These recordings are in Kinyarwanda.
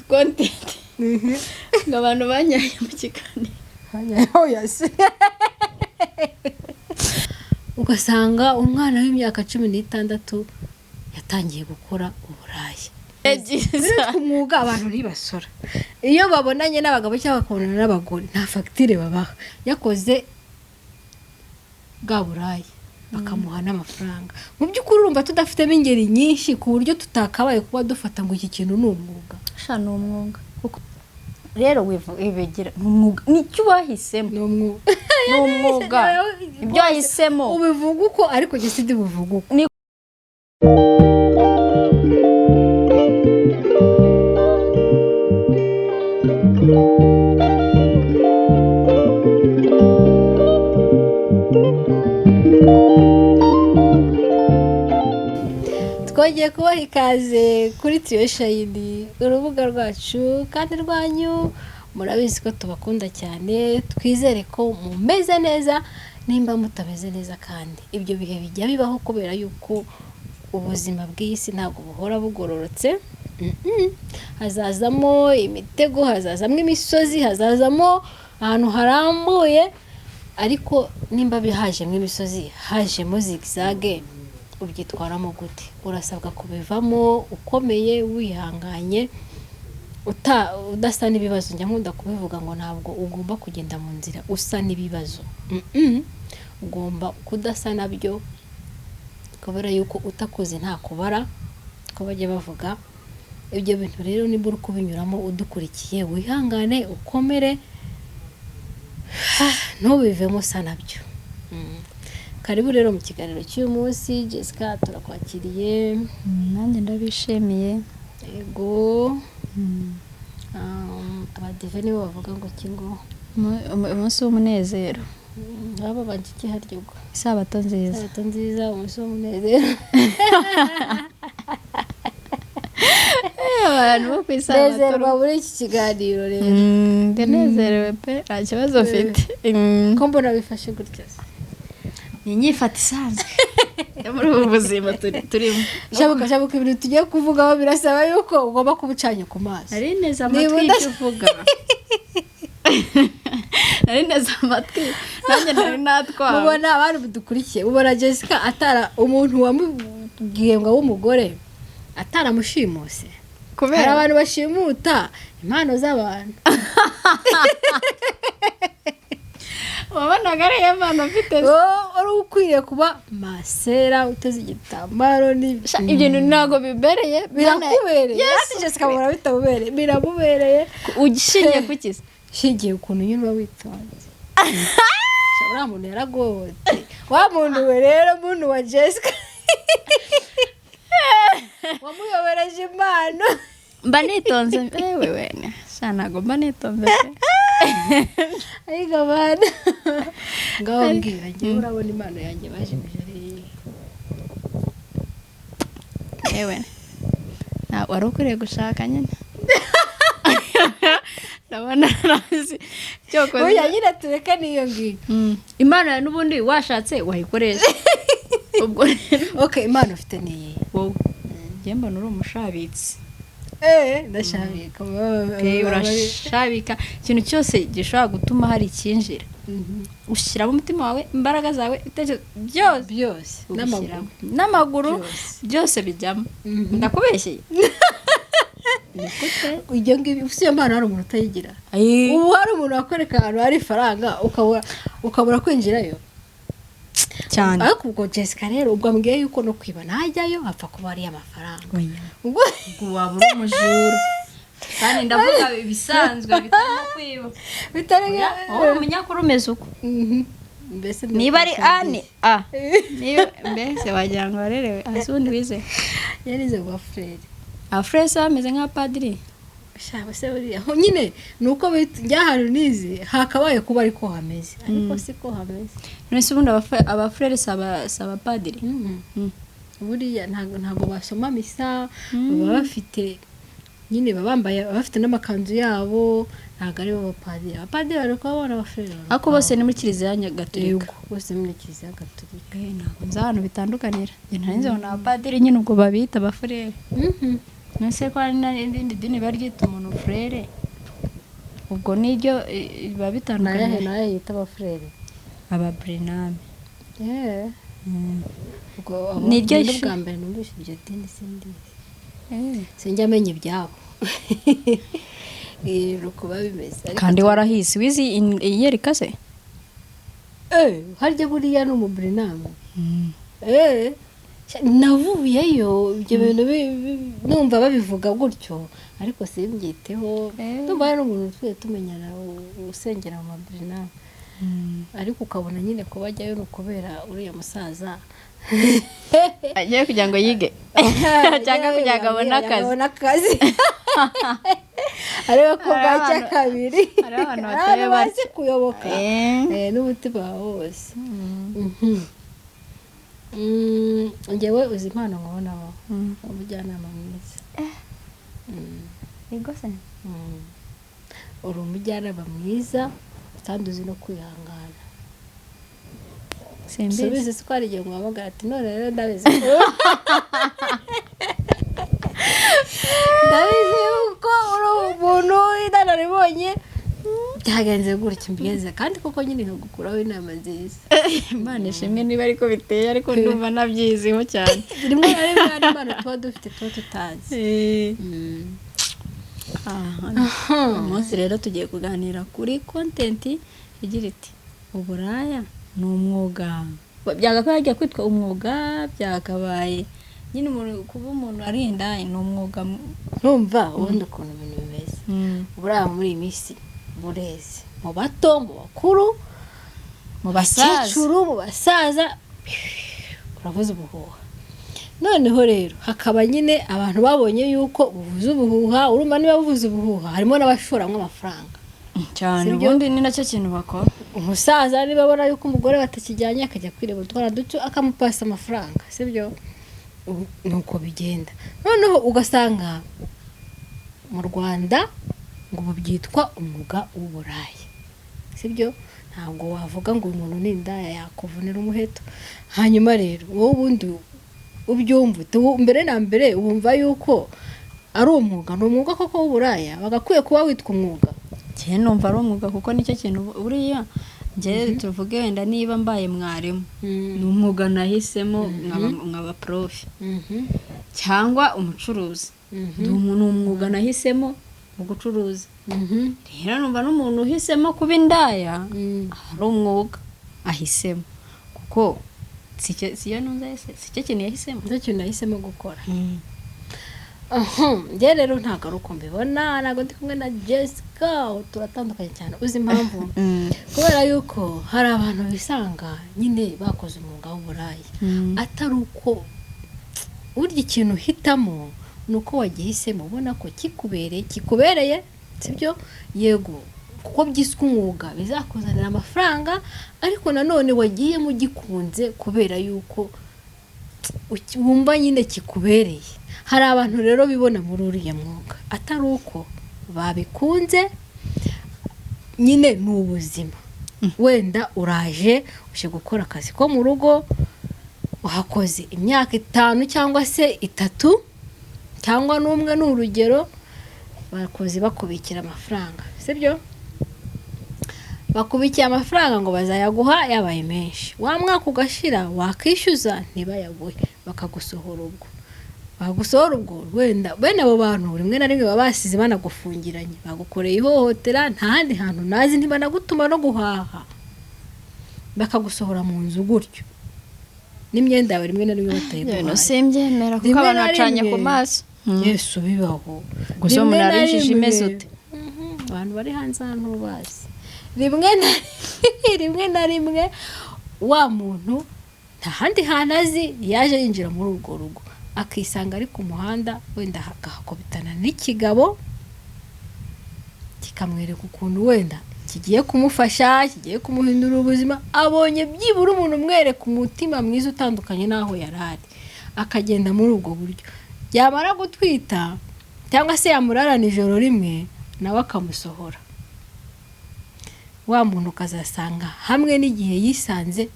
content abantu banyaye mu kiganiro yase ugasanga umwana w'imyaka 16 yatangiye gukora uburaya umwuga abantu ntibasora iyo babonanye n'abagabo cyangwa bakabonana n'abagore nta fagitire babaha yakoze bwa buraya bakamuha n'amafaranga mu by'ukuri urumva tudafitemo ingeri nyinshi ku buryo tutakabaye kuba dufata ngo iki kintu ni umwuga ni umwuga rero wibegera umwuga nicyo bahisemo ni umwuga ibyo wahisemo ubivuga uko ariko je sidi buvuga uko Twagiye kubaha ikaze kuri Trio Shine urubuga rwacu kandi rwanyu murabizi ko tubakunda cyane twizere ko mumeze neza nimba mutameze neza kandi ibyo bihe bijya bibaho kubera yuko ubuzima bw'isi ntabwo buhora bugororotse hazazamo imitego hazazamo imisozi hazazamo ahantu harambuye ariko nimba bihajemo imisozi hajemo zigzage ubyitwaramo gute urasabwa kubivamo ukomeye wihanganye udasa n'ibibazo njya nkunda kubivuga ngo ntabwo ugomba kugenda mu nzira usa n'ibibazo ugomba kudasa nabyo kubera yuko utakoze nta kubara ko bajye bavuga ibyo bintu rero nimba uri kubinyuramo udukurikiye wihangane ukomere ntubivemo usa nabyo karibu rero mu kiganiro cy'uyu munsi Jessica turakwakiriye nanjye ndabishimiye yego abadive nibo bavuga ngo kingo umunsi w'umunezero aba banjye haryo isabato nziza umunsi w'umunezero abantu bo kwisabato nezerwa muri iki kiganiro rero ndanezerewe pe nta kibazo mfite ko mbona bifashe gutya ni nyifata isanzwe muri ubu buzima turimo shabuka ibintu tugiye kuvugaho birasaba yuko ugomba kubucanya ku maso ari neza amatwi icyo uvuga ari neza amatwi nanjye nari natwara ubona abantu budukurikiye ubona Jessica atara umuntu wamubwiye ngo w'umugore ataramushimuse kubera abantu bashimuta impano z'abantu wabonaga ari impano mfite uri ukwiriye kuba masera uteze igitambaro ibyo ntabwo bibereye birakubereye yes Jessica mura bitabubereye biramubereye ugishingiye kukiza shingiye ukuntu nyine witonze uriya muntu yaragobote wa muntu we rero muntu wa Jessica wamuyobereje impano mba nitonze wewe ntabwo mba nitonze ayiga bana ngaho mbwira ngiye urabona impano yanjye baje mujari yewe wari ukwiriye gushaka nyine ndabona nazi cyokoze oya nyine tureka niyo ngiyo impano ya n'ubundi washatse wayikoresha ubwo okay impano ufite niyi wowe njye mbona uri umushabitsi ndashabika urashabika ikintu cyose gishobora gutuma hari ikinjira ushyiramo umutima wawe imbaraga zawe byose n'amaguru byose bijyamo ndakubeshyeye ibyo ngibyo usiye mpano hari umuntu utayigira ubu hari umuntu wakwereka ahantu hari ifaranga ukabura kwinjirayo cyane ariko ubwo Jessica rero ubwo ambwiye yuko no kwiba najyayo hapfa kuba ari amafaranga ubwo wabura umujura kandi ndavuga ibisanzwe bitari kwiba bitari umunyakuru umeze uko mbese niba ari ane niba mbese wagira ngo warerewe asundi wize yarize kwa frere afrese bameze nka padiri shaba se buriya nyine nuko njyahantu nize hakabaye kuba ariko hameze ariko siko hameze nese ubundi abafrere saba padiri buriya ntago basoma misa baba bafite nyine babambaye bafite n'amakanzu yabo ntago ari abapadiri ariko abana abafrere ariko bose ni muri kiliziya gatolika bose muri kiliziya gatolika ntago nzi ahantu bitandukanira njye ntarinze ngo ni abapadiri nyine ubwo babita abafrere nese ko hari n'irindi dini baryita umuntu frere ubwo niryo biba bitandukanye naye yita abafurere ababrename ubwo Niryo niryo shu- bwa mbere numvise iryo dini sindizi sinjya amenya ibyabo uko biba bimeze ariko kandi warahise wizi iyereka se harya buriya ni umubrename navuyeyo ibyo bintu numva babivuga gutyo ariko simbyiteho ndumva hari n'umuntu twe tumenyana usengera mu mabrename ariko ukabona nyine kuba ajyayo ni ukubera uriya musaza agiye kugira ngo yige cyangwa kugira ngo abone akazi ariko ko bwacya kabiri hari abantu batari bazi kuyoboka n'umutima wose njyewe uzi impano nkubonaho umujyanama mwiza igose uri umujyanama mwiza kandi uzi no kwihangana subize ko hari igihe muhamagara ati none rero ndabizi yuko uri umuntu w'inararibonye byagenze gutya mbigeze kandi koko nyine nkagukuraho inama nziza imana ishimwe niba ariko biteye ariko ndumva nabyiziho cyane rimwe na rimwe hari impano tuba dufite tuba tutazi umunsi rero tugiye kuganira kuri kontenti igira iti uburaya ni umwuga byagakwiye hajya kwitwa umwuga byakabaye nyine kuba umuntu ari indaya ni umwuga ntumva ubundi ukuntu ibintu bimeze uburaya muri iyi minsi bureze mu bato mu bakuru mu bakecuru mu basaza uravuze ubuhuha noneho rero hakaba nyine abantu babonye yuko buvuze ubuhuha urumva niba buvuze ubuhuha harimo n'abashoramwo amafaranga cyane ubundi ni nacyo kintu bakora umusaza niba abona yuko umugore batakijyanye akajya kwireba utwara duto akamupasa amafaranga sibyo nuko bigenda noneho ugasanga mu Rwanda ngo byitwa umwuga w'uburaya sibyo ntabwo wavuga ngo umuntu ni indaya yakuvunira umuheto hanyuma rero wowe ubundi ubyumva mbere na mbere wumva yuko ari umwuga ni umwuga koko w'uburaya bagakwiye kuba witwa umwuga cyane numva ari umwuga kuko nicyo kintu buriya njye tuvuge wenda niba mbaye mwarimu ni umwuga nahisemo nkaba prof cyangwa umucuruzi ni umwuga nahisemo mu gucuruza rero numva n'umuntu uhisemo kuba indaya ari umwuga ahisemo kuko siyo nunza si cyo kintu yahisemo nicyo kintu yahisemo gukora njye rero ntabwo ari uko mbibona ntabwo ndi kumwe na Jessica turatandukanye cyane uzi impamvu kubera yuko hari abantu bisanga nyine bakoze umwuga w'uburaya atari uko burya ikintu uhitamo ni uko wagihisemo ubona ko kikubereye sibyo yego kuko byiswe umwuga bizakuzanira amafaranga ariko nanone wagiyemo ugikunze kubera yuko wumva nyine kikubereye hari abantu rero bibona muri uriya mwuga atari uko babikunze nyine ni ubuzima wenda uraje uje gukora akazi ko mu rugo uhakoze imyaka 5 cyangwa se 3 cyangwa n'umwe ni urugero bakoze bakubikira amafaranga sibyo bakubikiye amafaranga ngo bazayaguha yabaye menshi wa mwaka ugashira wakishyuza ntibayaguhe bakagusohora ubwo wenda bene abo bantu rimwe na rimwe baba basize banagufungiranye bagukoreye ihohotera nta handi hantu nazi ntibanagutuma no guhaha bakagusohora mu nzu gutyo n'imyenda yawe rimwe na rimwe batayiguhaye no simbyemera kuko abantu bacanye ku maso yesu bibaho gusa umuntu arishije imeze ute abantu bari hanze hano bazi rimwe na rimwe wa muntu nta handi hantu azi yaje yinjira muri urwo rugo akisanga ari ku muhanda wenda agakubitana n'ikigabo kikamwereka ukuntu wenda kigiye kumufasha kigiye kumuhindura ubuzima abonye byibura umuntu umwereka umutima mwiza utandukanye n'aho yari ari akagenda muri ubwo buryo yamara gutwita cyangwa se yamurarana ijoro rimwe nawe akamusohora wa muntu ukazasanga hamwe n'igihe yisanze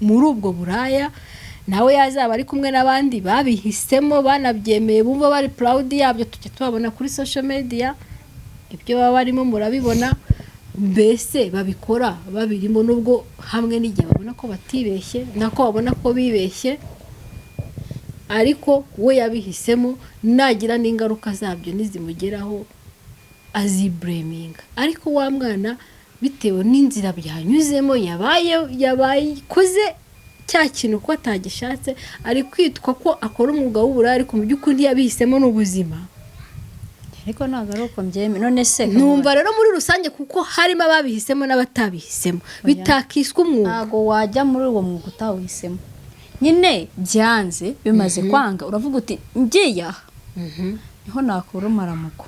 muri ubwo buraya nawe yazaba ari kumwe n'abandi babihisemo banabyemeye bumva bari proud yabyo, tujya tubabona kuri social media, ibyo baba barimo murabibona, mbese babikora babirimo, nubwo hamwe n'igihe babona ko batibeshye nako babona ko bibeshye, ariko we yabihisemo, nagira n'ingaruka zabyo nizimugeraho azibreminga. Ariko wa mwana bitewe n'inzira byanyuzemo yabaye koze cya kintu ko atagishatse, ari kwitwa ko akora umwuga w'uburaya, ariko mu by'ukuri ntiyabihisemo n'ubuzima. ariko ntabwo ari uko mbyeme. None se numva rero muri rusange kuko harimo ababihisemo n'abatabihisemo, bitakiswe umwuga. ntabwo wajya muri uwo mwuga utawihisemo, nyine byanze bimaze kwanga, uravuga uti ngiye aha niho nakura umaramuko.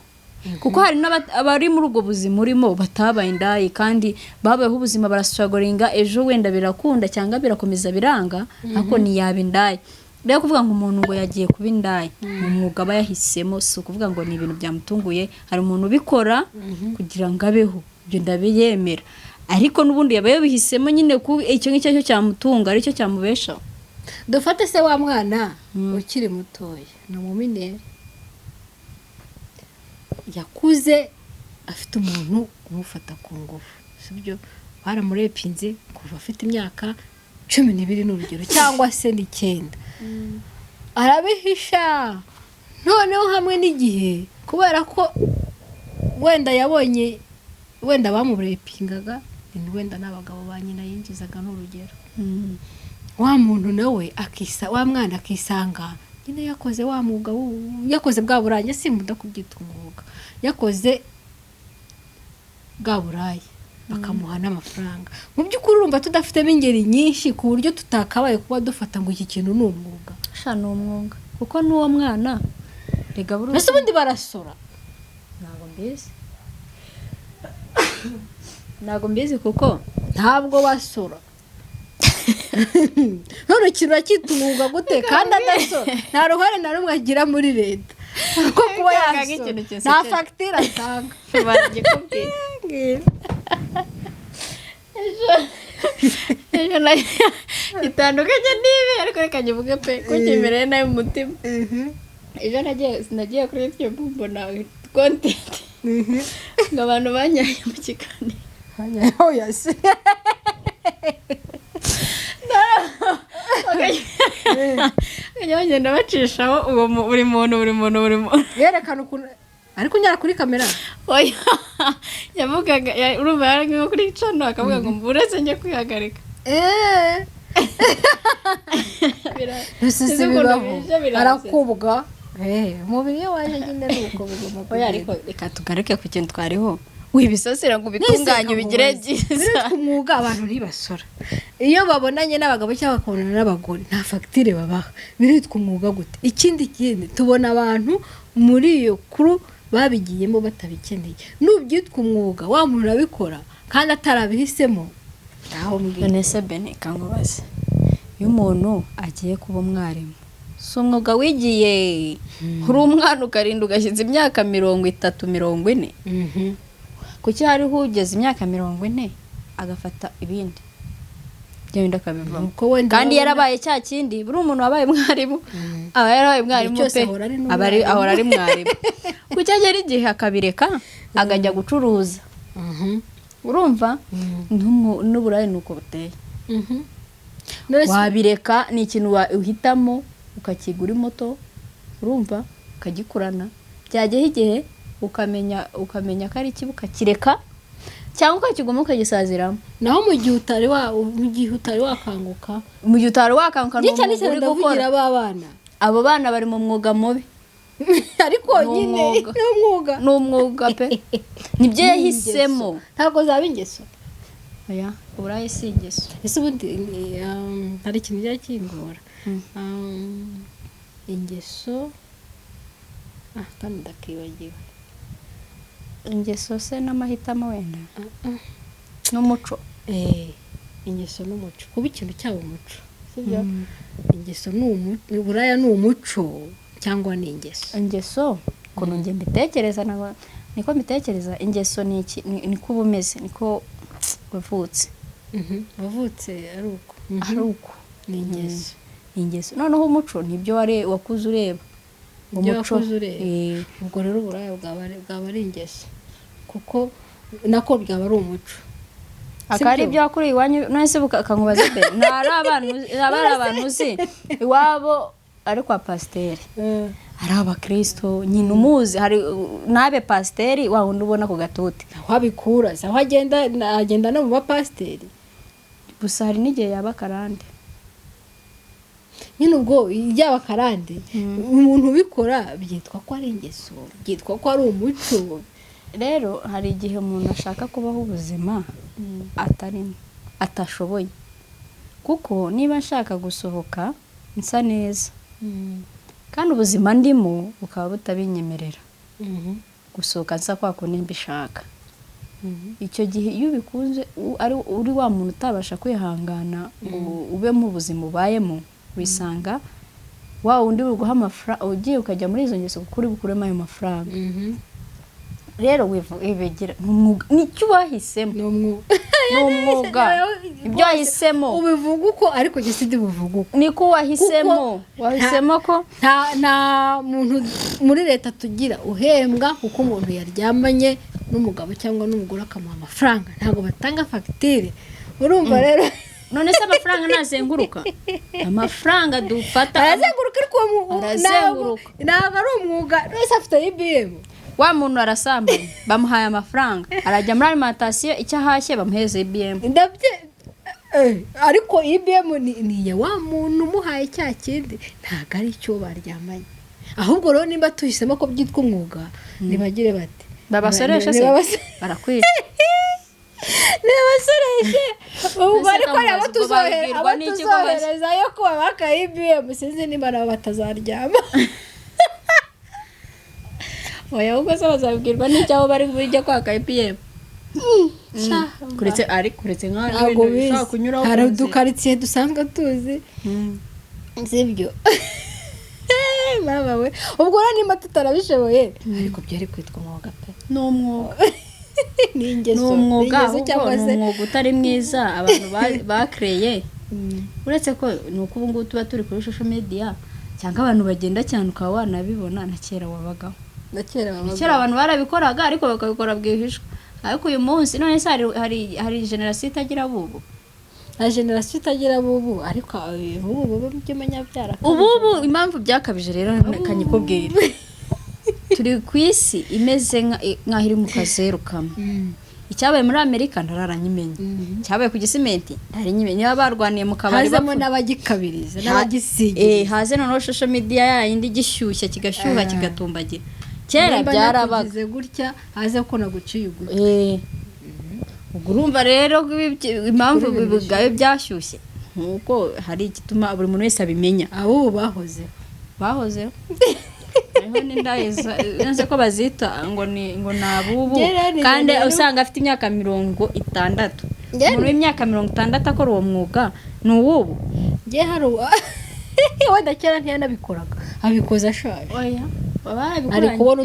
Kuko hari n'abari muri ubwo buzima urimo batabaye indaya, kandi babayeho ubuzima barasuragoringa, ejo wenda birakunda cyangwa birakomeza biranga, ariko ntiyaba indaya. Rero kuvuga ngo umuntu ngo yagiye kuba indaya mu mwuga aba yahisemo, si ukuvuga ngo ni ibintu byamutunguye. Hari umuntu ubikora kugira ngo abeho, ibyo ndabiyemera, ariko n'ubundi yaba yabihisemo nyine icyo ngicyo cyo cyamutunga, aricyo cyamubeshaho. Dufate se wa mwana ukiri mutoya, ni umumineri, yakuze afite umuntu umufata ku ngufu, sibyo? Baramurepinze kuva afite imyaka 12 n'urugero, cyangwa se 9, arabihisha. Noneho hamwe n'igihe kubera ko wenda yabonye wenda bamurepingaga, wenda n'abagabo ba nyina yinjizaga n'urugero, wa muntu nawe wa mwana akisanga nyine yakoze wa mwuga, yakoze bwa buraya, simbuda kubyita umwuga, yakoze bwa buraya, bakamuha n'amafaranga. Mu by'ukuri urumva tudafitemo ingeri nyinshi ku buryo tutakabaye kuba dufata ngo iki kintu ni umwuga. Sha ni umwuga, kuko n'uwo mwana rega buri ese ubundi barasora. ntabwo mbizi kuko ntabwo basora. None ikintu akita umwuga gute kandi adasora? Nta ruhare na rumwe agira muri leta ko kuba yasora, nta fagitire atanga. ejo itandukanye n'ibi, ariko reka nyivuge pe ko cyemereye nawe mu mutima. Ejo nagiye kuri YouTube mbona content ngo abantu banyaye mu kiganiro. Oya se. Bagenda bacishaho buri muntu yerekana ukuntu ariko nyara kuri kamera. Oya yavugaga urumva yarangimo kuri channel akavuga ngo mburetse njye kwihagarika. Bisese bibaho arakubwa. Umubiri waje nyine nuko bigomba. Oya ariko reka tugaruke ku kintu twariho. Wibisasira ngo bitunganye bigire byiza. Umwuga abantu ntibasora. Iyo babonanye n'abagabo cyangwa bakabonana n'abagore nta fagitire babaha. Biritwa umwuga gute? Ikindi tubona abantu muri iyo kuru babigiyemo batabikeneye. Nubyitwa umwuga wa muntu urabikora kandi atarabihisemo. Aho mbwira. None se Bene kangubaze. Iyo umuntu agiye kuba umwarimu, si umwuga wigiye, uri umwana ukarinda ugashize imyaka 30-40. Kuki hariho ugeze imyaka 40 agafata ibindi byenda kabivamo, kandi yarabaye cya kindi buri umuntu wabaye mwarimu aba yarabaye mwarimu pe, ahora ari mwarimu. Kuki agera igihe akabireka agajya gucuruza? Urumva n'uburayi nuko buteye. Wabireka ni ikintu uhitamo ukakigura moto, urumva ukagikurana, byageye igihe ukamenya ko ari ikibuka kireka, cyangwa ukakiguma ukagisaziramo. Naho mu gihe utari wakanguka, uri gukora abana, abo bana bari mu mwuga mubi. Ariko nyine ni umwuga pe, nibyo yahisemo, ntabwo zaba ingeso. Oya uburayi si ingeso. Ese ubundi hari ikintu cyakingora ingeso kandi ndakibagiwe. Ingeso se n'amahitamo wenda n'umuco. Ingeso n'umuco, kuba ikintu cyaba umuco, sibyo? Ingeso uburaya ni umuco cyangwa ni ingeso? Ingeso kuno nge mbitekereza niko mbitekereza. Ingeso ni kuba umeze, niko wavutse. Wavutse ari uko ari uko ni ingeso. ingeso. Noneho umuco nibyo wakuze ureba, umuco ubwo rero uburaya bwaba ari ingeso, kuko nako byaba ari umuco akari ibyo wakuriye iwanyu. none se ukankubaza mbere ntari abantu uzi iwabo ari kwa pasiteri ari abakristo nyine umuzi, hari nabe pasiteri wa wundi ubona ku gatuti aho abikura aho agenda no mu bapasiteri, gusa hari n'igihe yaba karande nyine ubwo yaba karande umuntu ubikora byitwa ko ari ingeso, byitwa ko ari umuco. Rero hari igihe umuntu ashaka kubaho ubuzima atashoboye, kuko niba nshaka gusohoka nsa neza kandi ubuzima ndimo bukaba butabinyemerera gusohoka nsa kwa kundi mbishaka, icyo gihe iyo ubikunze uri wa muntu utabasha kwihangana ngo ube mu buzima ubayemo, wisanga wa wundi uguha amafaranga ugiye ukajya muri izo ngeso kuko uri bukuremo ayo mafaranga. Rero wibegera nicyo wahisemo, ni umwuga ibyo wahisemo ubivuga uko, ariko gese ndi buvuga uko niko wahisemo ko nta muntu muri leta tugira uhembwa kuko umuntu yaryamanye n'umugabo cyangwa n'umugore akamuha amafaranga, ntabwo batanga fagitire. Urumva rero none se amafaranga nazenguruka, amafaranga dufata arazenguruka, ariko ntabwo ari umwuga. wese afite IBM, wa muntu arasambanye bamuhaye amafaranga arajya muri alimentation, icyo ahashye bamuheze IBM. ariko IBM ni ya wa muntu umuhaye cya kindi, ntabwo ari cyo baryamanye. ahubwo rero nimba tuhisemo ko byitwa umwuga, nibagire bati babasoresha se barakwica nibasoreshe ubu ariko abo tuzohereza yo kuba baka IBM, sinzi nimba nabo batazaryama. oya ubwo se bazabwirwa n'icyaho bari bujya kwaka IBM. kuretse ntabwo bizi, hari udukaritsiye dusanga tuzi sibyo. mama we ubwo rero nimba tutarabishoboye, ariko byari kwitwa umwuga pe, ni umwuga ni ingeso, cyangwa se umwuga utari mwiza abantu bakreye. uretse ko ni uko ubu ngubu tuba turi kuri social media cyangwa abantu bagenda cyane ukaba wanabibona, na kera wabagaho. Na kera abantu barabikoraga ariko bakabikora bwihishwa, ariko uyu munsi none se hari generation itagira bubu, na generation itagira bubu, ariko ubu by'umenya byara ubu impamvu byakabije rero kanyikubwira. turi ku isi imeze nk'aho iri mu kazeru kamwe. icyabaye muri Amerika ndararanyimenya, cyabaye ku gisimenti ntarinyimenya, niba barwaniye mu kabari hazemo n'abagikabiriza n'abagisiga, haze noneho social media yindi gishyushya kigashyuha kigatumbagira. Kera byarabaga gutya, haze ko naguciye ugutwi. ubwo urumva rero impamvu bibugaye byashyushye nkuko hari igituma buri muntu wese abimenya. abo bahoze hariho n'indaheza nze ko bazita ngo nabubu, kandi usanga afite imyaka 60. umuntu w'imyaka 60 akora uwo mwuga ni uwubu. nge hari wenda kera ntiyanabikoraga, abikoza ashaje. oya ari kubona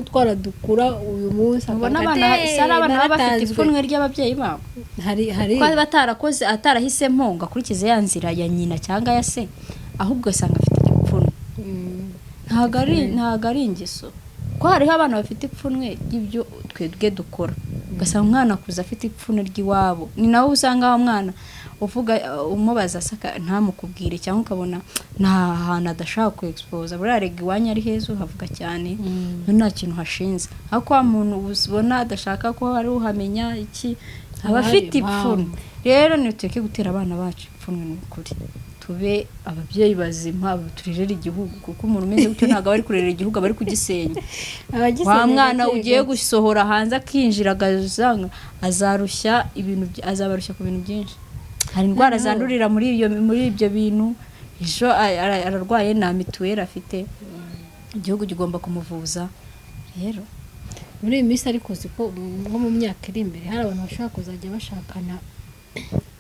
utwara dukura uyu munsi, abona abana bafite ipfunwe ry'ababyeyi babo, hari ko batarakoze atarahisemo ngo akurikize ya nzira ya nyina cyangwa ya se, ahubwo asanga afite ipfunwe. ntago ari ingeso, ko hariho abana bafite ipfunwe ry'ibyo twebwe dukora, ugasanga umwana akuze afite ipfunwe ry'iwabo. ni nawe usanga wa mwana uvuga umubaza saka ntamukubwire, cyangwa ukabona nta hantu adashaka ku expose, burarega iwanyu ari heza uhavuga cyane, nta kintu hashinze. ariko wa muntu ubona adashaka ko ari uhamenya iki, aba afite ipfunwe. rero niteke gutera abana bacu ipfunwe n'ukuri, tube ababyeyi bazima, turerera igihugu, kuko umuntu umeze gutyo ntabwo bari kurerera igihugu, bari kugisenya. wa mwana ugiye gusohora hanze akinjira agazanga azabarushya ku bintu byinshi. hari indwara zandurira muri ibyo bintu. ejo ararwaye na mituweli afite, igihugu kigomba kumuvuza. rero muri iyi minsi ariko siko nko mu myaka iri imbere hari abantu bashaka kuzajya bashakana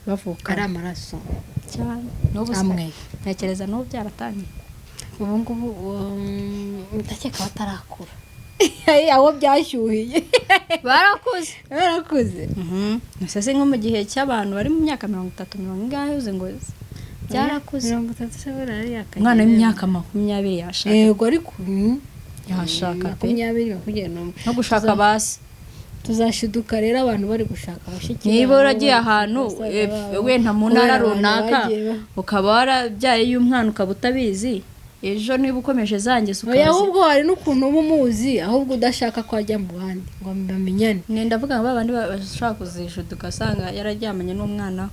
bavuka ari amaraso cyane. amwe ntekereza n'ubu byaratangiye ubu ngubu, ndakeka batarakura. aho byashyuhiye barakuze. Nase nko mu gihe cy'abantu bari mu myaka 30 ngo byarakuze 30 se burari yakagera umwana w'imyaka 20 yashaka yego ariko yashaka pe 20 bakugera no gushaka basi tuzashiduka rero abantu bari gushaka abashiki niba uragiye ahantu wenda mu ntara runaka ukaba warabyaye y'umwana ukaba utabizi ejo niba ukomeje zanjye sukazi ahubwo hari n'ukuntu uba umuzi ahubwo udashaka ko ajya mu bandi ngo bamenyane ndavuga ngo abandi bashaka kuzishuduka asanga yararyamanye n'umwana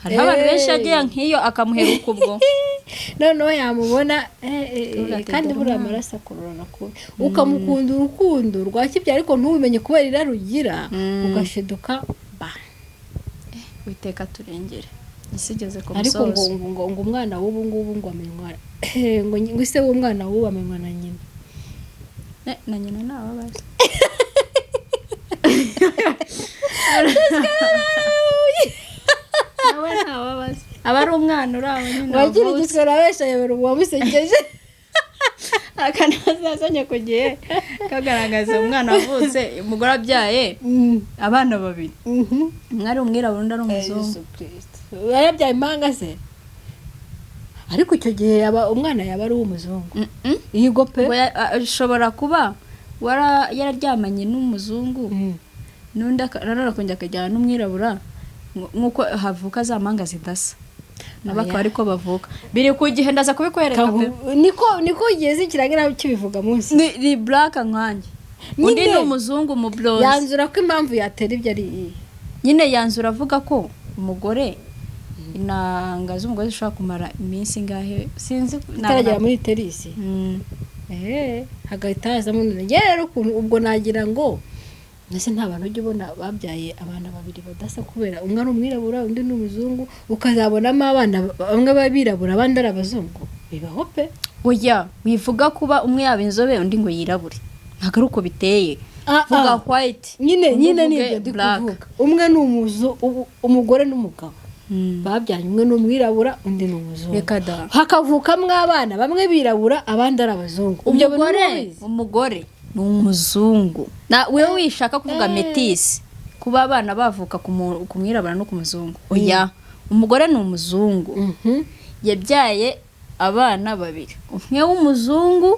hari abantu benshi yagiye nk'iyo akamuheruka ubwo noneho yamubona kandi buriya amaraso akururana kubi ukamukunda urukundo rwa kibya ariko ntubimenye kubera irarugira ugashiduka ba witeka turengere isigeze ku musozo ariko ngo umwana w'ubu ngubu ngo amenywa ngo ise w'umwana w'ubu amenywa na nyina na nyina nababaza nawe nababaza aba ari umwana uraho nyine wagira igiswera wese yabera uwamusekeje akanazazanye ku gihe kagaragaza umwana wavutse umugore abyaye abana babiri umwe ari umwirabura undi ari umuzungu yarabyaye impanga se ariko icyo gihe umwana yaba ari uw'umuzungu yigo pe ashobora kuba yararyamanye n'umuzungu n'undi akongera akajyana n'umwirabura nk'uko havuka za mpanga zidasa nabakaba ariko bavuka biri ku gihe ndaza kubikwereka niko igihe zikiragira kibivuga munsi ni black nkanjye undi ni umuzungu mu blonde yanzura ko impamvu yatera ibyo ari nyine yanzura avuga ko umugore inanga z'umugore zishobora kumara iminsi ngahe sinzi itaragera muri terisi hagahita hazamo rero ubwo nagira ngo ndetse nta bantu ujya ubona babyaye abana babiri badasa kubera umwe ari umwirabura undi ni umuzungu ukazabonamo abana bamwe b'abirabura abandi ari abazungu bibaho pe oya wivuga kuba umwe yaba inzobe undi ngo yirabure ntabwo ari uko biteye vuga white nyine nibyo ndi kuvuga umwe ni umugore n'umugabo babyanye umwe ni umwirabura undi ni umuzungu hakavukamwo abana bamwe birabura abandi ari abazungu umugore ni umuzungu wewe wishaka kuvuga metisi kuba abana bavuka ku mwirabura no ku muzungu oya umugore ni umuzungu yabyaye abana babiri umwe w'umuzungu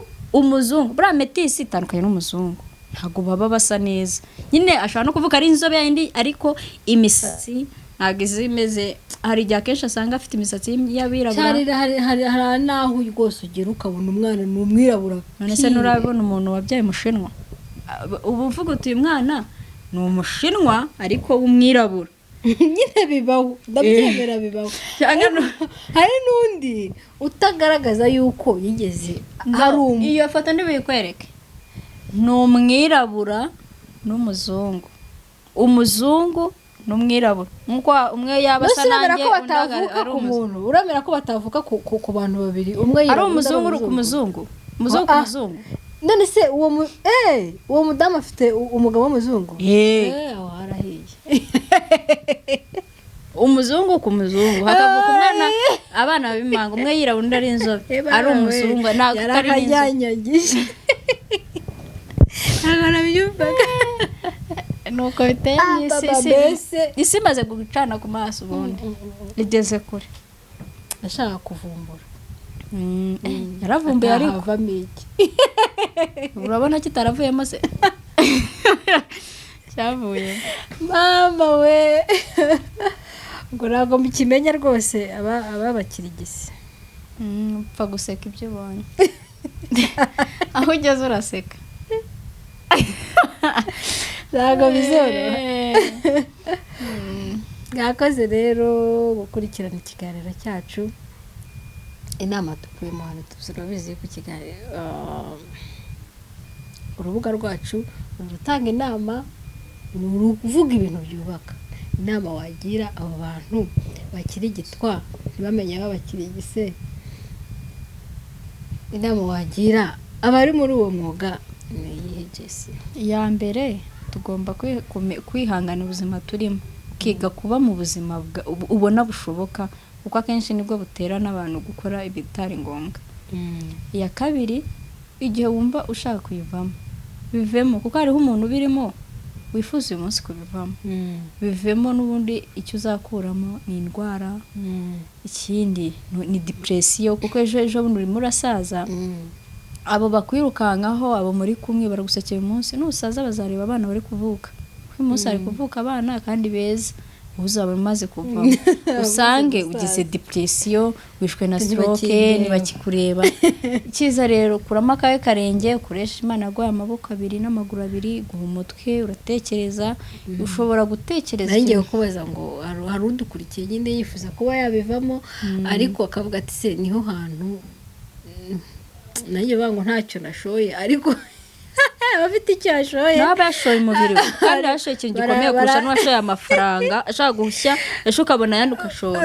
buriya metisi itandukanye n'umuzungu ntabwo baba basa neza nyine ashobora no kuvuga ari inzobe yindi ariko imisatsi ntabwo izimeze hari igihe akenshi asanga afite imisatsi y'abirabura hari n'aho rwose ugera ukabona umwana ni umwirabura none se nurabona umuntu wabyaye umushinwa ubu uvuga uti uyu mwana ni umushinwa ariko w'umwirabura nyine bibaho ndabyemera bibaho hari n'undi utagaragaza yuko yigeze hari iyo foto ntibikwereke ni umwirabura n'umuzungu umuzungu n'umwirabura nkuko umwe yaba asa nanjye ari umuntu uramera ko batavuka ku bantu babiri umwe ari umuzungu uri ku muzungu umuzungu ku muzungu none se uwo mudamu afite umugabo w'umuzungu aho harahiye umuzungu ku muzungu hakavuka umwana abana b'imanga umwe yirabura undi ari inzobe ari umuzungu ntabwo ari yaranyagije ntabwo nabyumvaga nuko biteye isi imaze gucana ku maso ubundi igeze kure ashaka kuvumbura yaravumbuye ariko urabona kitaravuyemo se cyavuye mama we ngo ntabwo mukimenya rwose aba bakirigise upfa guseka ibyo ubonye aho ugeze uraseka ntabwo bizoroha mwakoze rero gukurikirana ikiganiro cyacu inama dukuyemo hano turabizi ku kiganiro urubuga rwacu ni urutanga inama ni ukuvuga ibintu byubaka inama wagira abo bantu bakirigitwa ntibamenye aho bakirigise inama wagira abari muri uwo mwuga ni iyihe Jesse? iya mbere tugomba kwihangana ubuzima turimo ukiga kuba mu buzima ubona bushoboka kuko akenshi nibwo butera n'abantu gukora ibitari ngombwa iya kabiri igihe wumva ushaka kuyivamo bivemo kuko hariho umuntu birimo wifuza uyu munsi kubivamo bivemo n'ubundi icyo uzakuramo ni indwara ikindi ni depression kuko ejo bundi urimo urasaza abo bakwirukankaho abo muri kumwe baragusekera umunsi n'usaza bazareba abana bari kuvuka uyu munsi ari kuvuka abana kandi beza uzaba umaze kuvamo usange ugize depression wishwe na stroke nibakikureba cyiza rero kurama akawe karenge ukoresha Imana yaguhaye amaboko abiri n'amaguru abiri guha umutwe uratekereza ushobora gutekereza nanjye kubaza ngo hari udukurikiye nyine yifuza kuba yabivamo ariko akavuga ati se niho hantu nanjye bango ntacyo nashoye ariko abafite icyo ashoye naba yashoye umubiri kandi yashoye ikintu gikomeye kurusha n'uwashoye amafaranga ashaka gushya ejo ukabona yandi ukashora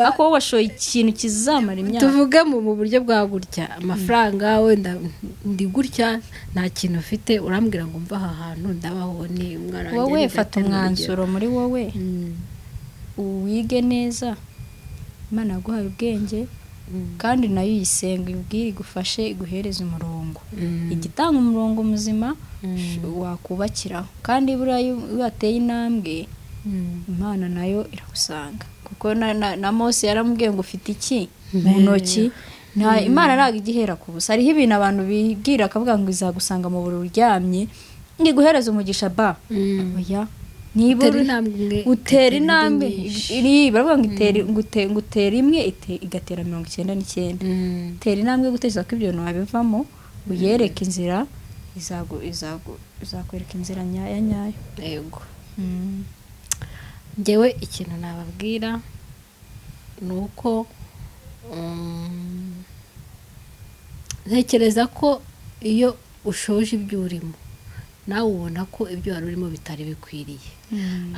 ariko wowe washoye ikintu kizamara imyaka tuvuge mu buryo bwa gutya amafaranga wenda ndi gutya nta kintu ufite urambwira ngo mva aha hantu ndabaho ni umwana wanjye wowe fata umwanzuro muri wowe wige neza Imana yaguhaye ubwenge kandi nayo uyisenga ibwira igufashe iguhereza umurongo igitanga umurongo muzima wakubakiraho kandi buriya iyo wateye intambwe Imana nayo iragusanga kuko na Mose yaramubwiye ngo ufite iki mu ntoki Imana ntabwo igihera ku busa hariho ibintu abantu bibwira akavuga ngo izagusanga mu bururu uryamye ngo iguhereze umugisha oya niba utera intambwe baravuga ngo utera imwe igatera 99 tera intambwe gutekereza ko ibyo bintu wabivamo uyereka inzira izakwereka inzira nyayo yego njyewe ikintu nababwira ni uko ntekereza ko iyo ushoje ibyo urimo nawe ubona ko ibyo wari urimo bitari bikwiriye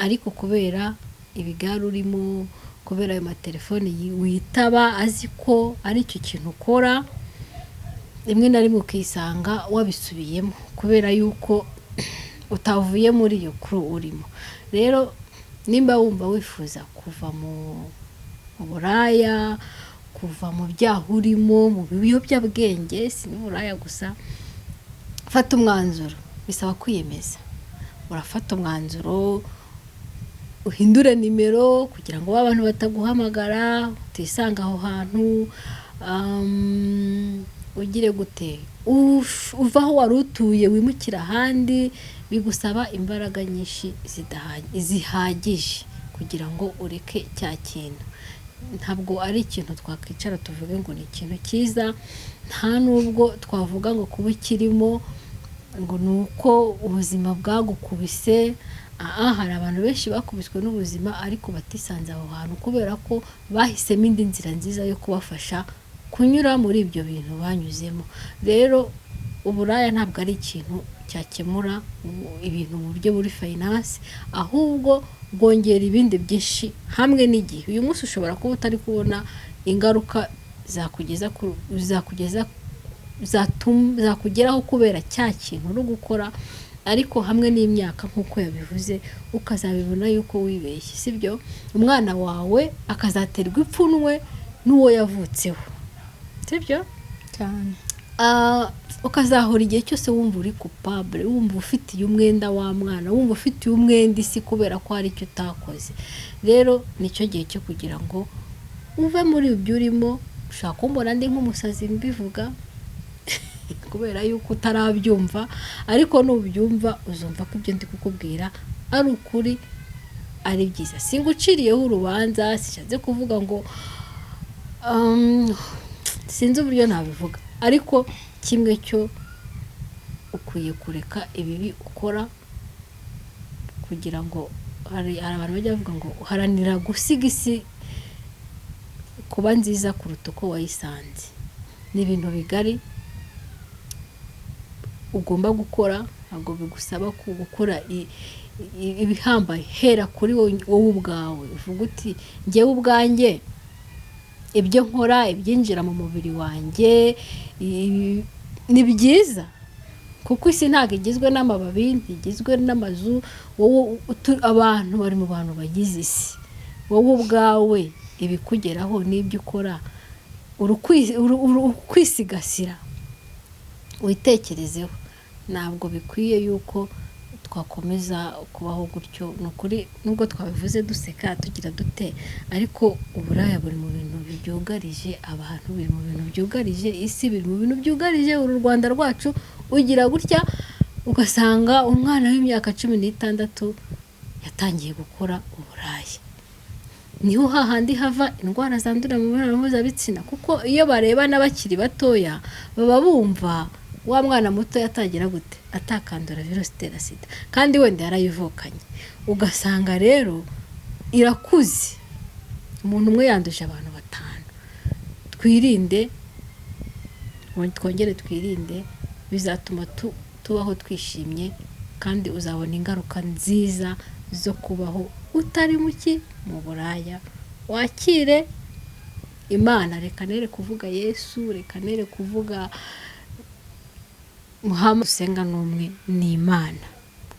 ariko kubera ibigare urimo kubera ayo matelefone witaba azi ko ari icyo kintu ukora rimwe na rimwe ukisanga wabisubiyemo kubera yuko utavuye muri iyo kuru urimo rero nimba wumva wifuza kuva mu buraya kuva mu byaha urimo mu biyobyabwenge si n'uburaya gusa fata umwanzuro bisaba kwiyemeza urafata umwanzuro uhindure nimero kugira ngo abantu bataguhamagara utisanga aho hantu ugire gute uva aho wari utuye wimukira ahandi bigusaba imbaraga nyinshi zihagije kugira ngo ureke cya kintu ntabwo ari ikintu twakwicara tuvuge ngo ni ikintu cyiza nta nubwo twavuga ngo kuba kirimo ngo ni uko ubuzima bwagukubise hari abantu benshi bakubiswe n'ubuzima ariko batisanze aho hantu kubera ko bahisemo indi nzira nziza yo kubafasha kunyura muri ibyo bintu banyuzemo rero uburaya ntabwo ari ikintu cyakemura ibintu mu buryo buri finance ahubwo bwongera ibindi byinshi hamwe n'igihe uyu munsi ushobora kuba utari kubona ingaruka zakugeraho kubera cya kintu uri gukora ariko hamwe n'imyaka nk'uko yabivuze ukazabibona yuko wibeshye sibyo umwana wawe akazaterwa ipfunwe n'uwo yavutseho sibyo cyane ukazahora igihe cyose wumva uri coupable wumva ufitiye umwenda wa mwana wumva ufitiye umwenda isi kubera ko hari icyo utakoze rero nicyo gihe cyo kugira ngo uve muri ibyo urimo ushaka kumbona ndi nk'umusazi mbivuga kubera yuko utarabyumva ariko nubyumva uzumva ko ibyo ndi kukubwira ari ukuri ari byiza singuciriyeho urubanza sishatse kuvuga ngo sinzi uburyo nabivuga ariko kimwe cyo ukwiye kureka ibibi ukora kugira ngo hari abantu bajya bavuga ngo uharanira gusiga isi kuba nziza kuruta uko wayisanze ni ibintu bigari ugomba gukora ntabwo bigusaba gukora ibihambaye hera kuri wowe ubwawe uvuga uti njyewe ubwanjye ibyo nkora ibyinjira mu mubiri wanjye ni byiza kuko isi ntabwo igizwe n'amababi ntigizwe n'amazu wowe abantu bari mu bantu bagize isi wowe ubwawe ibikugeraho n'ibyo ukora ukwisigasira witekerezeho ntabwo bikwiye yuko twakomeza kubaho gutyo. Ni ukuri nubwo twabivuze duseka tugira dute, ariko uburaya buri mu bintu byugarije abantu, biri mu bintu byugarije isi, biri mu bintu byugarije uru Rwanda rwacu. Ugira gutya ugasanga umwana w'imyaka 16 yatangiye gukora uburaya. Niho hahandi hava indwara zandurira mu mibonano mpuzabitsina, kuko iyo bareba n'abakiri batoya baba bumva wa mwana muto yatangira gute atakandura virusi itera sida, kandi wenda yarayivukanye. Ugasanga rero irakuze, umuntu umwe yanduje abantu 5. Twirinde, twongere twirinde, bizatuma tubaho twishimye, kandi uzabona ingaruka nziza zo kubaho utari muki mu buraya. Wakire Imana, reka nere kuvuga Yesu, reka nere kuvuga Muhammad. Usenga n'umwe ni Imana.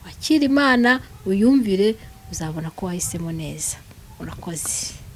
Wakire Imana uyumvire, uzabona ko wahisemo neza. Urakoze.